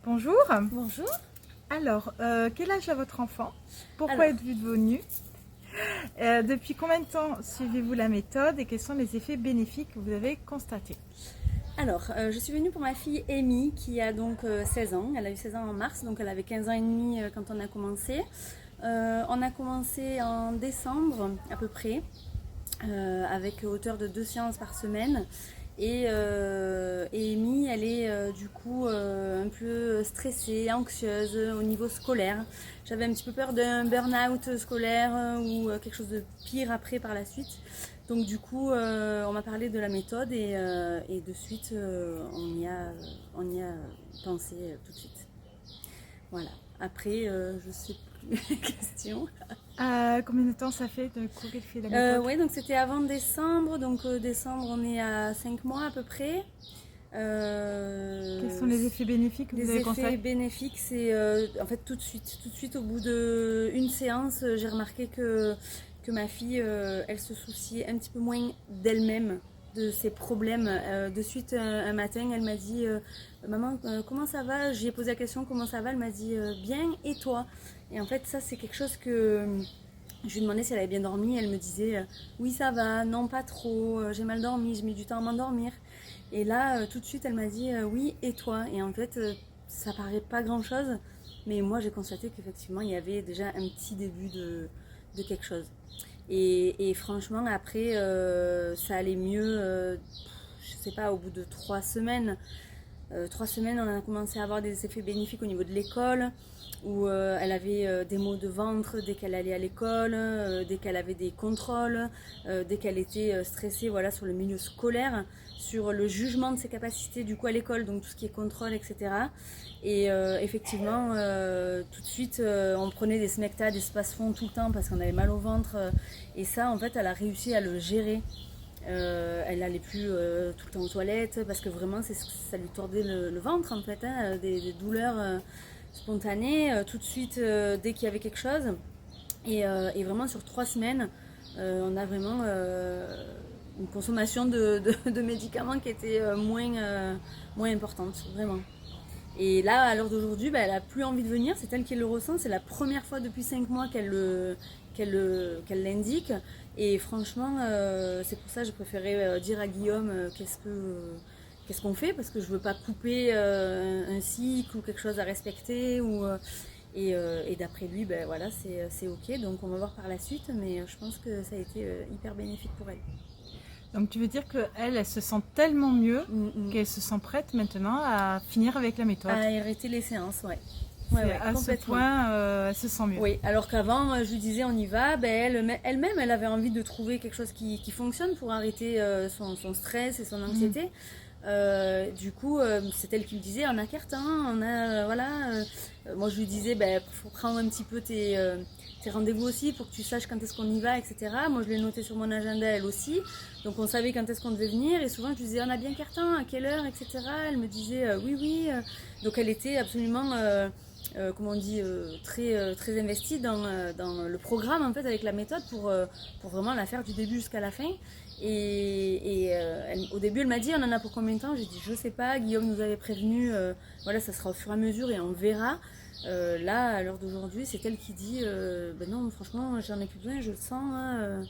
Bonjour. Bonjour. Alors, quel âge a votre enfant? Pourquoi Alors. êtes-vous venu? Depuis combien de temps suivez-vous la méthode et quels sont les effets bénéfiques que vous avez constatés? Alors, je suis venue pour ma fille Amy qui a donc 16 ans. Elle a eu 16 ans en mars, donc elle avait 15 ans et demi quand on a commencé. On a commencé en décembre à peu près, avec hauteur de 2 séances par semaine. Et Amy, elle est du coup un peu stressée, anxieuse au niveau scolaire. J'avais un petit peu peur d'un burn-out scolaire ou quelque chose de pire après par la suite. Donc du coup, on m'a parlé de la méthode et de suite, on y a pensé tout de suite. Voilà. Après, je sais plus. Question. Combien de temps ça fait de coup qu'elle fait la méthode? Oui, donc c'était avant décembre. Donc décembre, on est à 5 mois à peu près. Quels sont les effets bénéfiques que vous avez Les effets constatés? bénéfiques, c'est en fait tout de suite au bout d'une séance, j'ai remarqué que ma fille, elle se souciait un petit peu moins d'elle-même, de ses problèmes. De suite, un matin, elle m'a dit Maman, comment ça va? J'ai posé la question comment ça va? Elle m'a dit bien, et toi? Et en fait, ça, c'est quelque chose que je lui demandais si elle avait bien dormi. Elle me disait oui, ça va, non, pas trop, j'ai mal dormi, j'ai mis du temps à m'endormir. Et là, tout de suite, elle m'a dit oui, et toi? Et en fait, ça paraît pas grand-chose, mais moi, j'ai constaté qu'effectivement, il y avait déjà un petit début de quelque chose. Et franchement, après, ça allait mieux, je sais pas, au bout de 3 semaines. 3 semaines, on a commencé à avoir des effets bénéfiques au niveau de l'école, où elle avait des maux de ventre dès qu'elle allait à l'école, dès qu'elle avait des contrôles, dès qu'elle était stressée, voilà, sur le milieu scolaire, sur le jugement de ses capacités du coup à l'école, donc tout ce qui est contrôle, etc. Et effectivement, tout de suite, on prenait des smecta, des space-fonds tout le temps parce qu'on avait mal au ventre. Et ça, en fait, elle a réussi à le gérer. Elle n'allait plus tout le temps aux toilettes parce que vraiment ça lui tordait le ventre en fait, hein, des douleurs spontanées tout de suite dès qu'il y avait quelque chose. Et vraiment sur 3 semaines, on a vraiment une consommation de médicaments qui était moins importante, vraiment. Et là, à l'heure d'aujourd'hui, elle n'a plus envie de venir, c'est elle qui le ressent, c'est la première fois depuis 5 mois qu'elle l'indique. Et franchement, c'est pour ça que je préférais dire à Guillaume qu'est-ce qu'on fait, parce que je veux pas couper un cycle ou quelque chose à respecter. Et d'après lui, voilà, c'est ok. Donc on va voir par la suite, mais je pense que ça a été hyper bénéfique pour elle. Donc tu veux dire qu'elle, elle se sent tellement mieux qu'elle se sent prête maintenant à finir avec la méthode. À arrêter les séances, ouais. À ce point, elle se sent mieux. Oui, alors qu'avant, je lui disais on y va, elle-même, elle avait envie de trouver quelque chose qui fonctionne pour arrêter son stress et son anxiété. Du coup, c'est elle qui me disait on a Cartin, on a voilà. Moi, je lui disais faut prendre un petit peu tes rendez-vous aussi pour que tu saches quand est-ce qu'on y va, etc. Moi, je l'ai noté sur mon agenda, elle aussi. Donc, on savait quand est-ce qu'on devait venir. Et souvent, je lui disais on a bien Cartin, à quelle heure, etc. Elle me disait oui, oui. Donc, elle était absolument comme on dit, très investie dans le programme en fait avec la méthode pour vraiment la faire du début jusqu'à la fin. Au début, elle m'a dit on en a pour combien de temps? J'ai dit je sais pas, Guillaume nous avait prévenu, voilà, ça sera au fur et à mesure et on verra. Là, à l'heure d'aujourd'hui, c'est elle qui dit non, franchement, j'en ai plus besoin, je le sens. Hein.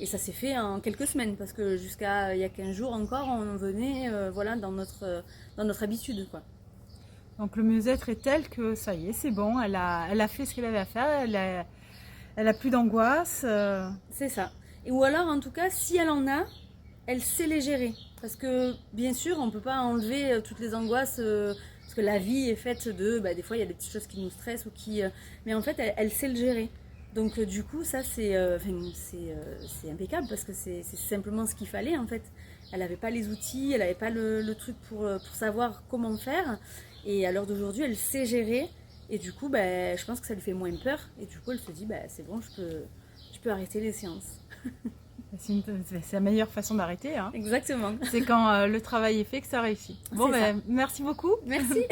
Et ça s'est fait en quelques semaines parce que jusqu'à il y a 15 jours encore, on venait voilà, dans notre habitude, quoi. Donc le mieux-être est tel que ça y est, c'est bon, elle a fait ce qu'elle avait à faire, elle a plus d'angoisse. C'est ça. Ou alors, en tout cas, si elle en a, elle sait les gérer. Parce que, bien sûr, on ne peut pas enlever toutes les angoisses, parce que la vie est faite des fois, il y a des petites choses qui nous stressent, mais en fait, elle sait le gérer. Donc, du coup, ça, c'est impeccable, parce que c'est simplement ce qu'il fallait, en fait. Elle n'avait pas les outils, elle n'avait pas le truc pour savoir comment faire. Et à l'heure d'aujourd'hui, elle sait gérer. Et du coup, je pense que ça lui fait moins peur. Et du coup, elle se dit, c'est bon, je peux arrêter les séances. C'est la meilleure façon d'arrêter. Hein. Exactement. C'est quand le travail est fait que ça réussit. Bon, merci beaucoup. Merci.